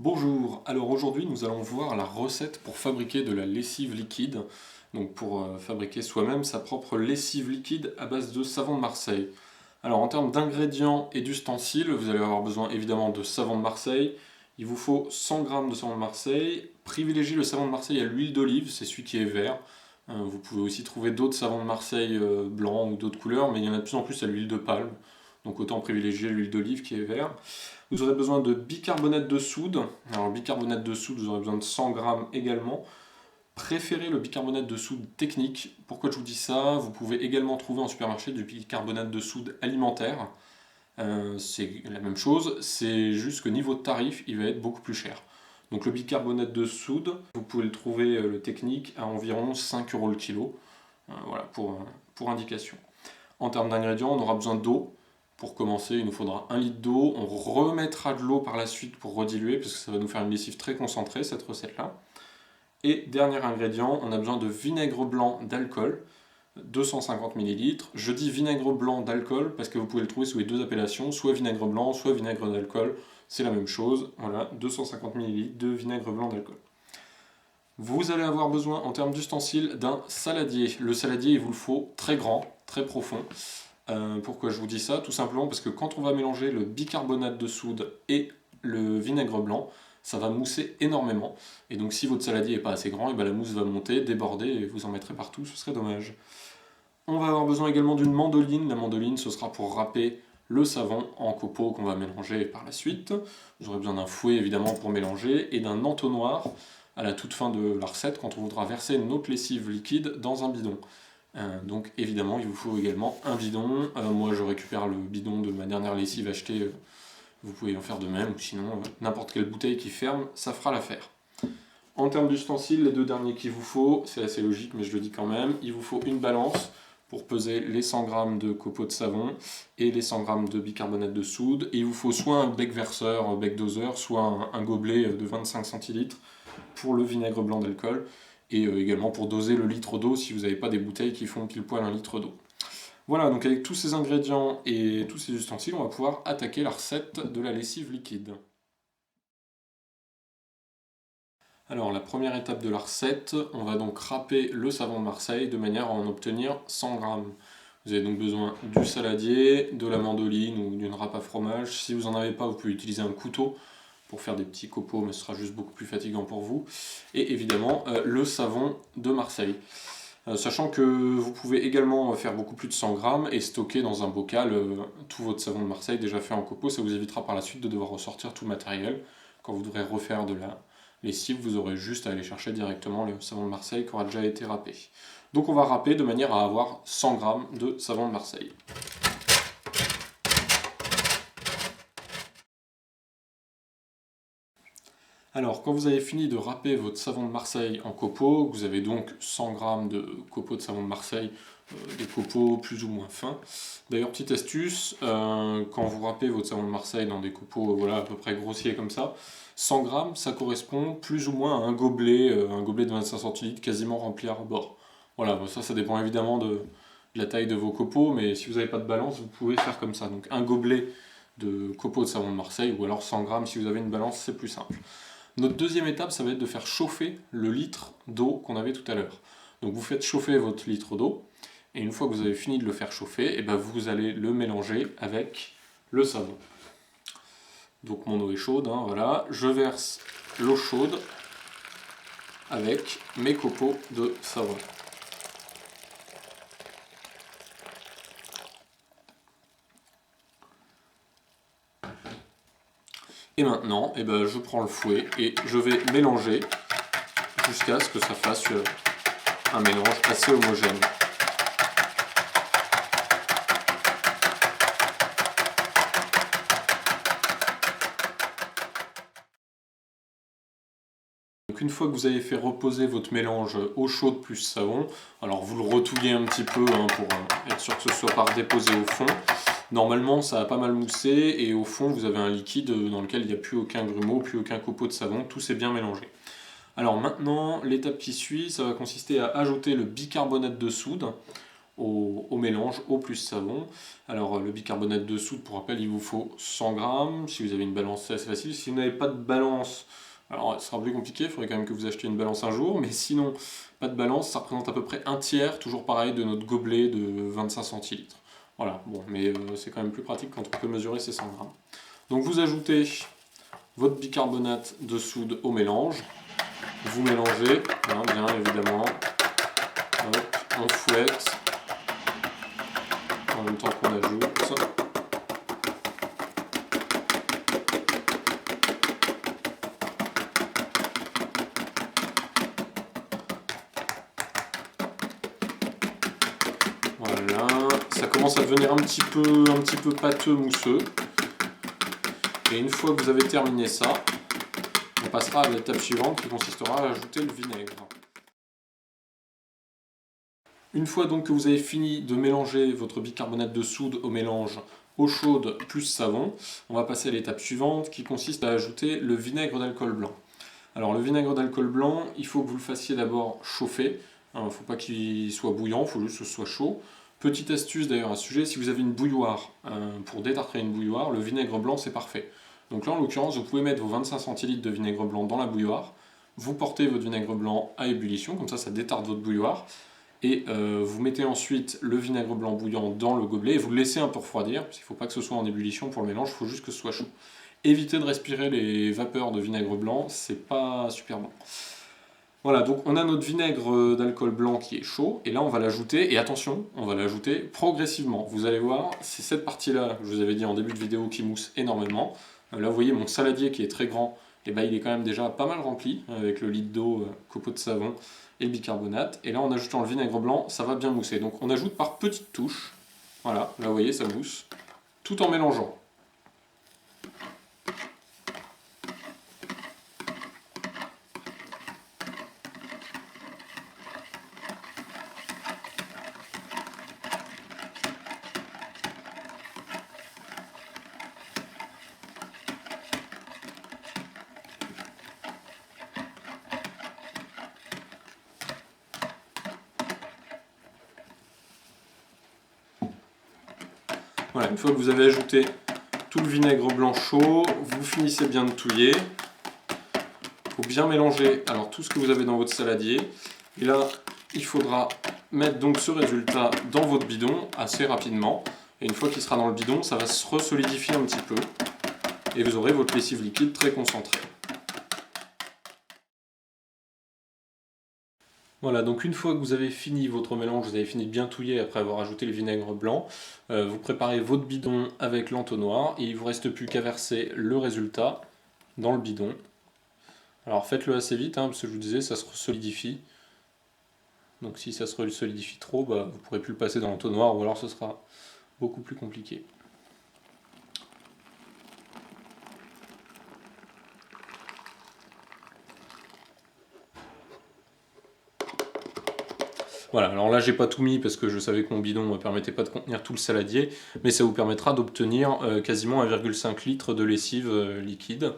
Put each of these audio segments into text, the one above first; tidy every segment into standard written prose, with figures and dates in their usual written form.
Bonjour, alors aujourd'hui nous allons voir la recette pour fabriquer de la lessive liquide, donc pour fabriquer soi-même sa propre lessive liquide à base de savon de Marseille. Alors en termes d'ingrédients et d'ustensiles, vous allez avoir besoin évidemment de savon de Marseille, il vous faut 100 g de savon de Marseille, privilégiez le savon de Marseille à l'huile d'olive, c'est celui qui est vert. Vous pouvez aussi trouver d'autres savons de Marseille blancs ou d'autres couleurs, mais il y en a de plus en plus à l'huile de palme, donc autant privilégier l'huile d'olive qui est vert. Vous aurez besoin de bicarbonate de soude. Alors, bicarbonate de soude, vous aurez besoin de 100 g également. Préférez le bicarbonate de soude technique. Pourquoi je vous dis ça? Vous pouvez également trouver en supermarché du bicarbonate de soude alimentaire. C'est la même chose, c'est juste que niveau de tarif, il va être beaucoup plus cher. Donc le bicarbonate de soude, vous pouvez le trouver, le technique, à environ 5 € le kilo. Voilà, pour indication. En termes d'ingrédients, on aura besoin d'eau. Pour commencer, il nous faudra 1 litre d'eau. On remettra de l'eau par la suite pour rediluer, parce que ça va nous faire une lessive très concentrée, cette recette-là. Et dernier ingrédient, on a besoin de vinaigre blanc d'alcool, 250 ml. Je dis vinaigre blanc d'alcool parce que vous pouvez le trouver sous les deux appellations, soit vinaigre blanc, soit vinaigre d'alcool. C'est la même chose. Voilà, 250 ml de vinaigre blanc d'alcool. Vous allez avoir besoin, en termes d'ustensiles, d'un saladier. Le saladier, il vous le faut très grand, très profond. Pourquoi je vous dis ça? Tout simplement parce que quand on va mélanger le bicarbonate de soude et le vinaigre blanc, ça va mousser énormément. Et donc si votre saladier n'est pas assez grand, et ben la mousse va monter, déborder et vous en mettrez partout, ce serait dommage. On va avoir besoin également d'une mandoline. La mandoline, ce sera pour râper le savon en copeaux qu'on va mélanger par la suite. Vous aurez besoin d'un fouet évidemment pour mélanger et d'un entonnoir à la toute fin de la recette quand on voudra verser notre lessive liquide dans un bidon. Donc évidemment il vous faut également un bidon. Moi je récupère le bidon de ma dernière lessive achetée, vous pouvez en faire de même, ou sinon n'importe quelle bouteille qui ferme, ça fera l'affaire. En termes d'ustensiles, les deux derniers qu'il vous faut, c'est assez logique mais je le dis quand même, il vous faut une balance pour peser les 100 g de copeaux de savon et les 100 g de bicarbonate de soude. Et il vous faut soit un bec verseur, bec doseur, soit un gobelet de 25 centilitres pour le vinaigre blanc d'alcool et également pour doser le litre d'eau si vous n'avez pas des bouteilles qui font pile poil un litre d'eau. Voilà, donc avec tous ces ingrédients et tous ces ustensiles, on va pouvoir attaquer la recette de la lessive liquide. Alors la première étape de la recette, on va donc râper le savon de Marseille de manière à en obtenir 100 g. Vous avez donc besoin du saladier, de la mandoline ou d'une râpe à fromage. Si vous n'en avez pas, vous pouvez utiliser un couteau pour faire des petits copeaux, mais ce sera juste beaucoup plus fatigant pour vous. Et évidemment, le savon de Marseille. Sachant que vous pouvez également faire beaucoup plus de 100 g et stocker dans un bocal tout votre savon de Marseille déjà fait en copeaux. Ça vous évitera par la suite de devoir ressortir tout le matériel. Quand vous devrez refaire de la lessive, vous aurez juste à aller chercher directement le savon de Marseille qui aura déjà été râpé. Donc on va râper de manière à avoir 100 g de savon de Marseille. Alors, quand vous avez fini de râper votre savon de Marseille en copeaux, vous avez donc 100 g de copeaux de savon de Marseille, des copeaux plus ou moins fins. D'ailleurs, petite astuce, quand vous râpez votre savon de Marseille dans des copeaux voilà, à peu près grossiers comme ça, 100 g, ça correspond plus ou moins à un gobelet de 25 centilitres quasiment rempli à rebord. Voilà, ça dépend évidemment de la taille de vos copeaux, mais si vous n'avez pas de balance, vous pouvez faire comme ça. Donc un gobelet de copeaux de savon de Marseille, ou alors 100 g si vous avez une balance, c'est plus simple. Notre deuxième étape, ça va être de faire chauffer le litre d'eau qu'on avait tout à l'heure. Donc vous faites chauffer votre litre d'eau, et une fois que vous avez fini de le faire chauffer, et ben vous allez le mélanger avec le savon. Donc mon eau est chaude, hein, voilà. Je verse l'eau chaude avec mes copeaux de savon. Et maintenant, je prends le fouet et je vais mélanger jusqu'à ce que ça fasse un mélange assez homogène. Donc une fois que vous avez fait reposer votre mélange eau chaude plus savon, alors vous le retouillez un petit peu pour être sûr que ce soit pas redéposé au fond. Normalement ça a pas mal moussé et au fond vous avez un liquide dans lequel il n'y a plus aucun grumeau, plus aucun copeau de savon, tout s'est bien mélangé. Alors maintenant l'étape qui suit, ça va consister à ajouter le bicarbonate de soude au mélange, eau plus savon. Alors le bicarbonate de soude, pour rappel, il vous faut 100 grammes. Si vous avez une balance, c'est assez facile. Si vous n'avez pas de balance, alors ce sera plus compliqué, il faudrait quand même que vous achetiez une balance un jour, mais sinon, pas de balance, ça représente à peu près un tiers, toujours pareil, de notre gobelet de 25 centilitres. Voilà, bon, mais c'est quand même plus pratique quand on peut mesurer ces 100 grammes. Donc vous ajoutez votre bicarbonate de soude au mélange, vous mélangez, hein, bien évidemment, hop, on fouette, en même temps qu'on ajoute. Voilà, ça commence à devenir un petit peu pâteux, mousseux. Et une fois que vous avez terminé ça, on passera à l'étape suivante qui consistera à ajouter le vinaigre. Une fois donc que vous avez fini de mélanger votre bicarbonate de soude au mélange eau chaude plus savon, on va passer à l'étape suivante qui consiste à ajouter le vinaigre d'alcool blanc. Alors le vinaigre d'alcool blanc, il faut que vous le fassiez d'abord chauffer. Il ne faut pas qu'il soit bouillant, il faut juste que ce soit chaud. Petite astuce d'ailleurs à ce sujet, si vous avez une bouilloire, pour détartrer une bouilloire, le vinaigre blanc c'est parfait. Donc là en l'occurrence, vous pouvez mettre vos 25 centilitres de vinaigre blanc dans la bouilloire, vous portez votre vinaigre blanc à ébullition, comme ça détarde votre bouilloire, et vous mettez ensuite le vinaigre blanc bouillant dans le gobelet et vous le laissez un peu refroidir, parce qu'il ne faut pas que ce soit en ébullition pour le mélange, il faut juste que ce soit chaud. Évitez de respirer les vapeurs de vinaigre blanc, c'est pas super bon. Voilà, donc on a notre vinaigre d'alcool blanc qui est chaud, et là on va l'ajouter, et attention, on va l'ajouter progressivement. Vous allez voir, c'est cette partie-là, je vous avais dit en début de vidéo, qui mousse énormément. Là vous voyez mon saladier qui est très grand, et ben, il est quand même déjà pas mal rempli, avec le litre d'eau, copeaux de savon et le bicarbonate. Et là en ajoutant le vinaigre blanc, ça va bien mousser. Donc on ajoute par petites touches, voilà, là vous voyez ça mousse, tout en mélangeant. Voilà, une fois que vous avez ajouté tout le vinaigre blanc chaud, vous finissez bien de touiller. Il faut bien mélanger alors tout ce que vous avez dans votre saladier. Et là, il faudra mettre donc ce résultat dans votre bidon assez rapidement. Et une fois qu'il sera dans le bidon, ça va se resolidifier un petit peu. Et vous aurez votre lessive liquide très concentrée. Voilà, donc une fois que vous avez fini votre mélange, vous avez fini de bien touiller après avoir ajouté le vinaigre blanc, vous préparez votre bidon avec l'entonnoir et il ne vous reste plus qu'à verser le résultat dans le bidon. Alors faites-le assez vite, hein, parce que je vous disais, ça se solidifie. Donc si ça se solidifie trop, vous ne pourrez plus le passer dans l'entonnoir ou alors ce sera beaucoup plus compliqué. Voilà, alors là j'ai pas tout mis parce que je savais que mon bidon ne permettait pas de contenir tout le saladier, mais ça vous permettra d'obtenir quasiment 1,5 litre de lessive liquide.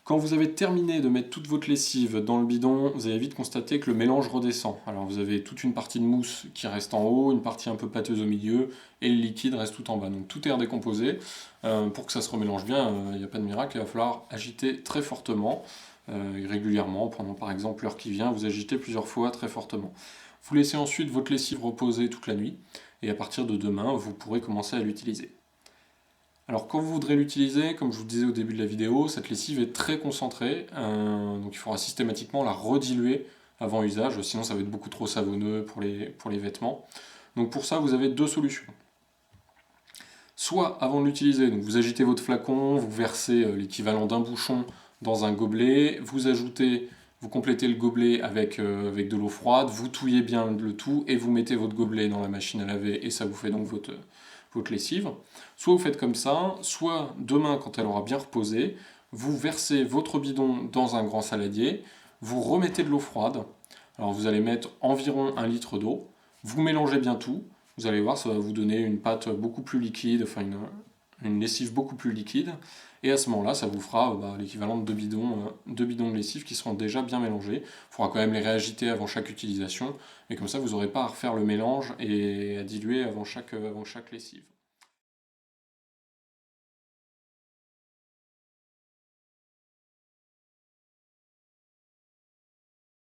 Quand vous avez terminé de mettre toute votre lessive dans le bidon, vous allez vite constater que le mélange redescend. Alors vous avez toute une partie de mousse qui reste en haut, une partie un peu pâteuse au milieu, et le liquide reste tout en bas. Donc tout est redécomposé. Pour que ça se remélange bien, il n'y a pas de miracle, il va falloir agiter très fortement, régulièrement, pendant par exemple l'heure qui vient, vous agitez plusieurs fois très fortement. Vous laissez ensuite votre lessive reposer toute la nuit, et à partir de demain, vous pourrez commencer à l'utiliser. Alors quand vous voudrez l'utiliser, comme je vous le disais au début de la vidéo, cette lessive est très concentrée, donc il faudra systématiquement la rediluer avant usage, sinon ça va être beaucoup trop savonneux pour les vêtements. Donc pour ça, vous avez deux solutions. Soit avant de l'utiliser, donc vous agitez votre flacon, vous versez l'équivalent d'un bouchon dans un gobelet, vous complétez le gobelet avec de l'eau froide, vous touillez bien le tout et vous mettez votre gobelet dans la machine à laver et ça vous fait donc votre lessive. Soit vous faites comme ça, soit demain quand elle aura bien reposé, vous versez votre bidon dans un grand saladier, vous remettez de l'eau froide, alors vous allez mettre environ 1 litre d'eau, vous mélangez bien tout, vous allez voir ça va vous donner une pâte beaucoup plus liquide, enfin une lessive beaucoup plus liquide. Et à ce moment-là, ça vous fera l'équivalent de 2 bidons de lessive qui seront déjà bien mélangés. Il faudra quand même les réagiter avant chaque utilisation, mais comme ça, vous n'aurez pas à refaire le mélange et à diluer avant chaque lessive.